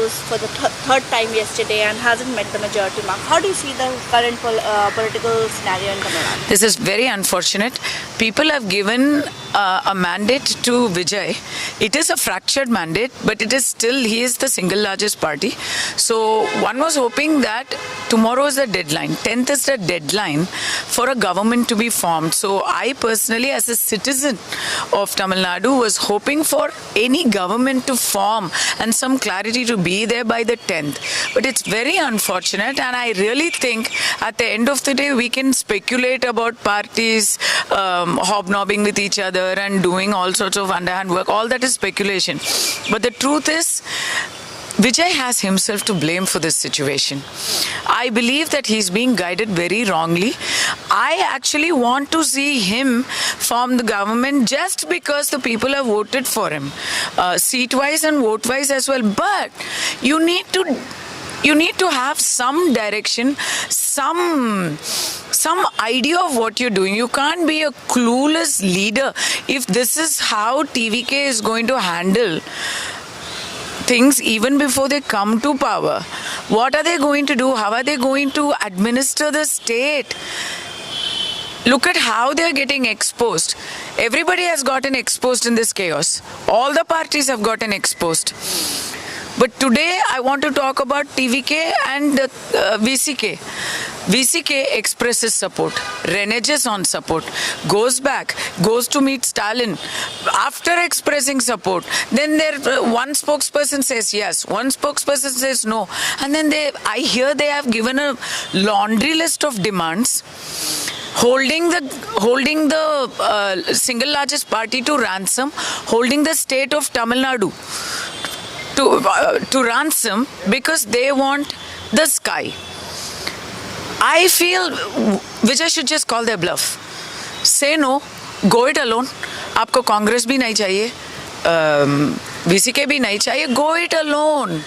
rose for the third time yesterday and hasn't met the majority mark. How do you see the current political scenario in Tamil Nadu? This is very unfortunate. People have given a mandate to Vijay. It is a fractured mandate, but it is still, he is the single largest party. So one was hoping that tomorrow is the deadline. 10th is the deadline for a government to be formed. So I personally, as a citizen of Tamil Nadu, was hoping for any government to form and some clarity to be there by the 10th. But it's very unfortunate, and I really think at the end of the day we can speculate about parties hobnobbing with each other and doing all sorts of underhand work. All that is speculation. But the truth is, Vijay has himself to blame for this situation. I believe that he's being guided very wrongly. I actually want to see him form the government just because the people have voted for him, seat-wise and vote-wise as well. But you need to have some direction, some idea of what you're doing. You can't be a clueless leader if this is how TVK is going to handle things even before they come to power. What are they going to do? How are they going to administer the state? Look at how they're getting exposed. Everybody has gotten exposed in this chaos. All the parties have gotten exposed. But today I want to talk about TVK and VCK. VCK expresses support, reneges on support, goes back, goes to meet Stalin. After expressing support, then one spokesperson says yes, one spokesperson says no. And then I hear they have given a laundry list of demands, holding the single largest party to ransom, holding the state of Tamil Nadu to ransom because they want the sky. I feel Vijay should just call their bluff. Say no, go it alone. आपको कांग्रेस भी नहीं चाहिए, VCK भी नहीं चाहिए. Go it alone.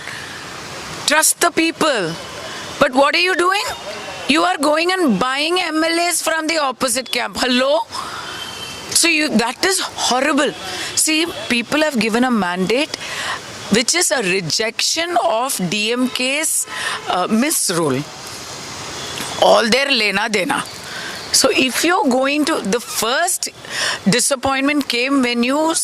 Trust the people. But what are you doing? You are going and buying MLAs from the opposite camp. Hello? So that is horrible. See, people have given a mandate which is a rejection of DMK's misrule. All their lena dena. So if you're going to, the first disappointment came when you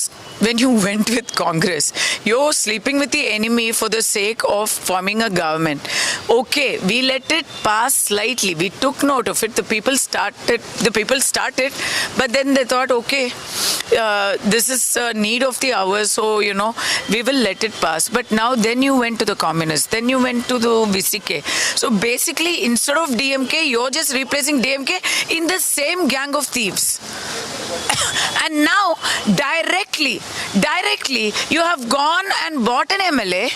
went with Congress. You're sleeping with the enemy for the sake of forming a government. Okay, we let it pass slightly. We took note of it. The people started, but then they thought, okay, this is a need of the hour, so, we will let it pass. But now then you went to the communists, then you went to the VCK. So basically, instead of DMK, you're just replacing DMK in the same gang of thieves. And now, directly, you have gone and bought an MLA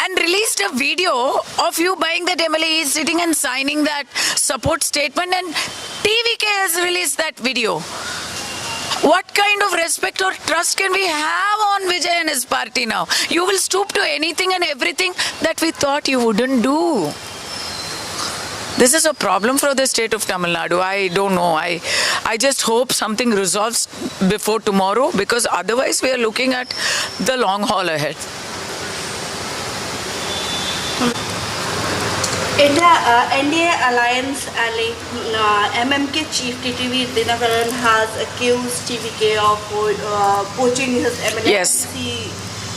and released a video of you buying that MLA. He's sitting and signing that support statement, and TVK has released that video. What kind of respect or trust can we have on Vijay and his party now? You will stoop to anything and everything that we thought you wouldn't do. This is a problem for the state of Tamil Nadu. I don't know. I just hope something resolves before tomorrow, because otherwise we are looking at the long haul ahead. NDA alliance ally MMK chief TTV Dinakaran has accused TVK of poaching his MLA. Yes.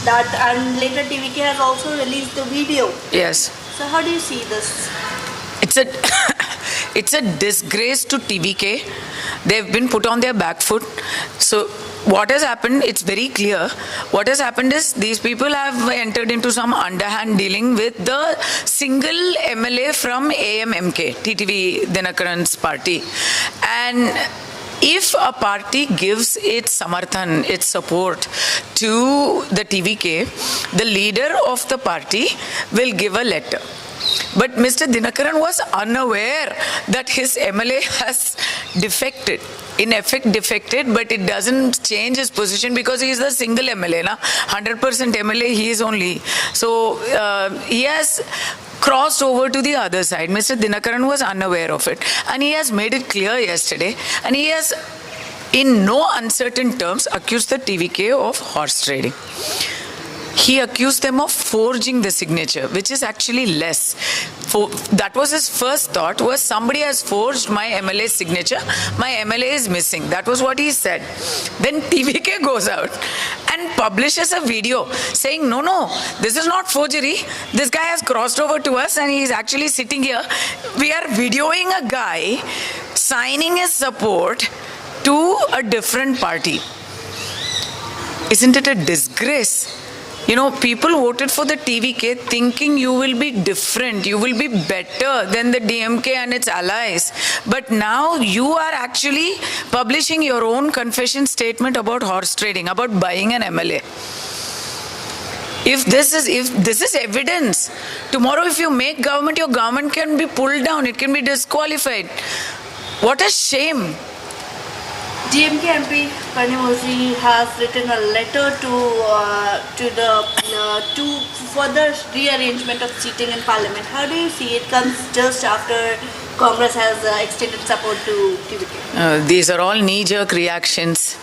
That, and later TVK has also released the video. Yes. So how do you see this? It's a disgrace to TVK. They've been put on their back foot. So what has happened, it's very clear. What has happened is these people have entered into some underhand dealing with the single MLA from AMMK, TTV Dinakaran's party. And if a party gives its samarthan, its support to the TVK, the leader of the party will give a letter. But Mr. Dinakaran was unaware that his MLA has defected. In effect defected, but it doesn't change his position because he is the single MLA. 100% MLA he is only. So he has crossed over to the other side. Mr. Dinakaran was unaware of it. And he has made it clear yesterday. And he has, in no uncertain terms, accused the TVK of horse trading. he accused them of forging the signature, which is actually less. That was his first thought, was somebody has forged my MLA's signature, my MLA is missing. That was what he said. Then TVK goes out and publishes a video saying, no, this is not forgery. This guy has crossed over to us and he's actually sitting here. We are videoing a guy signing his support to a different party. Isn't it a disgrace? You know, people voted for the TVK thinking you will be different, you will be better than the DMK and its allies. But now you are actually publishing your own confession statement about horse trading, about buying an MLA. If this is evidence, tomorrow if you make government, your government can be pulled down, it can be disqualified. What a shame. DMK MP Kanimozhi has written a letter to further rearrangement of seating in Parliament. How do you see it? Comes just after Congress has extended support to TVK. These are all knee-jerk reactions.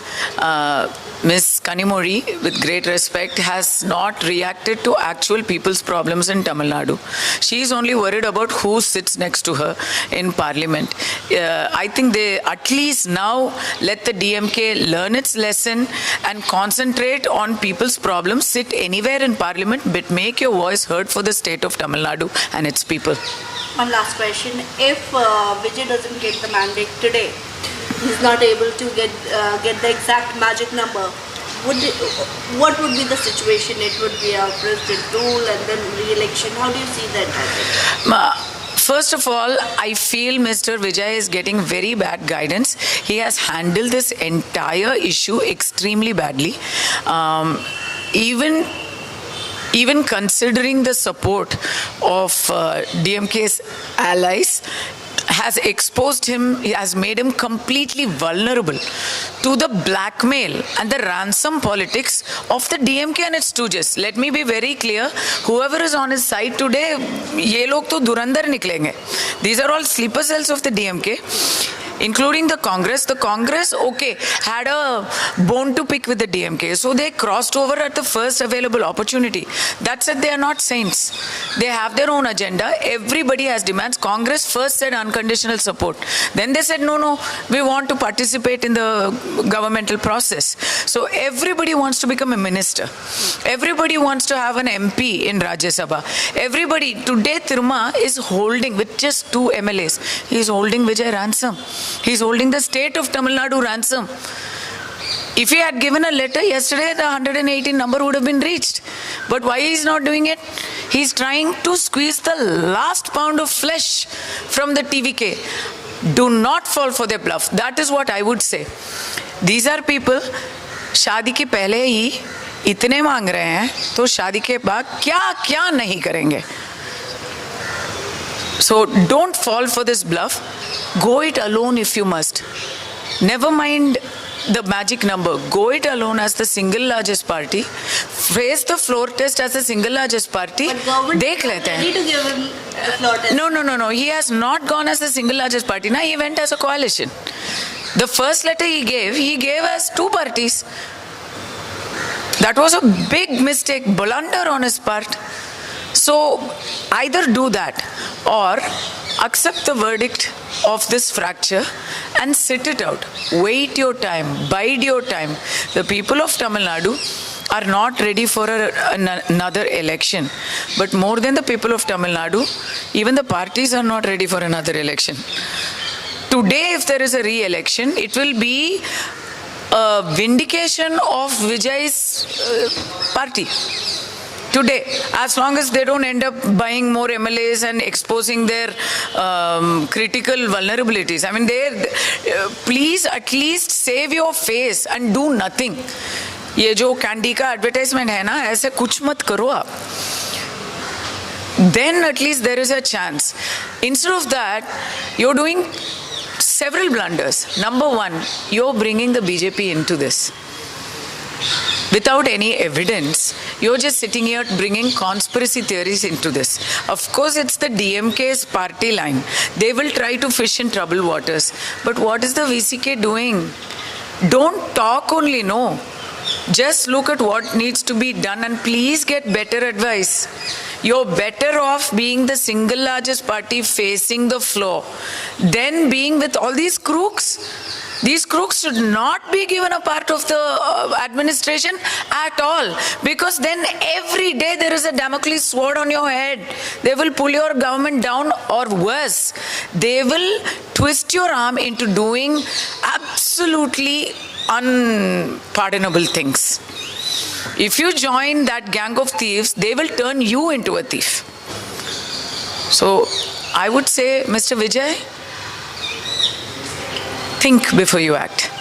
Ms. Kanimozhi, with great respect, has not reacted to actual people's problems in Tamil Nadu. She is only worried about who sits next to her in Parliament. I think they at least now let the DMK learn its lesson and concentrate on people's problems. Sit anywhere in Parliament, but make your voice heard for the state of Tamil Nadu and its people. One last question. If Vijay doesn't get the mandate today, he's not able to get the exact magic number, what would be the situation? It would be a president rule and then re-election. How do you see that? First of all, I feel Mr. Vijay is getting very bad guidance. He has handled this entire issue extremely badly. Even considering the support of DMK's allies, has exposed him, has made him completely vulnerable to the blackmail and the ransom politics of the DMK and its stooges. Let me be very clear, whoever is on his side today, ye log to durandar niklenge. These are all sleeper cells of the DMK. Including the Congress. The Congress, okay, had a bone to pick with the DMK. So they crossed over at the first available opportunity. That said, they are not saints. They have their own agenda. Everybody has demands. Congress first said unconditional support. Then they said, no, we want to participate in the governmental process. So everybody wants to become a minister. Everybody wants to have an MP in Rajya Sabha. Everybody, today Tiruma is holding, with just 2 MLAs, he is holding Vijay ransom. He's holding the state of Tamil Nadu ransom. If he had given a letter yesterday, the 118 number would have been reached. But why he's not doing it? He's trying to squeeze the last pound of flesh from the TVK. Do not fall for their bluff. That is what I would say. These are people, शादी के पहले ही इतने मांग रहे हैं, तो शादी के बाद क्या नहीं करेंगे? So don't fall for this bluff. Go it alone if you must. Never mind the magic number. Go it alone as the single largest party. Face the floor test as the single largest party. But government देख लेते हैं. ready to give him the floor test. No. He has not gone as the single largest party. Now he went as a coalition. The first letter he gave as 2 parties. That was a big mistake, blunder on his part. So either do that or accept the verdict of this fracture and sit it out. Wait your time, bide your time. The people of Tamil Nadu are not ready for another election. But more than the people of Tamil Nadu, even the parties are not ready for another election. Today, if there is a re-election, it will be a vindication of Vijay's party. Today, as long as they don't end up buying more MLAs and exposing their critical vulnerabilities. I mean, please at least save your face and do nothing. ये जो candy का advertisement है ना, ऐसे कुछ मत करो आप. Then at least there is a chance. Instead of that, you're doing several blunders. Number one, you're bringing the BJP into this. Without any evidence, you're just sitting here bringing conspiracy theories into this. Of course, it's the DMK's party line. They will try to fish in troubled waters. But what is the VCK doing? Don't talk only, no. Just look at what needs to be done and please get better advice. You're better off being the single largest party facing the floor than being with all these crooks. These crooks should not be given a part of the administration at all, because then every day there is a Damocles sword on your head. They will pull your government down, or worse, they will twist your arm into doing absolutely unpardonable things. If you join that gang of thieves, they will turn you into a thief. So I would say, Mr. Vijay, think before you act.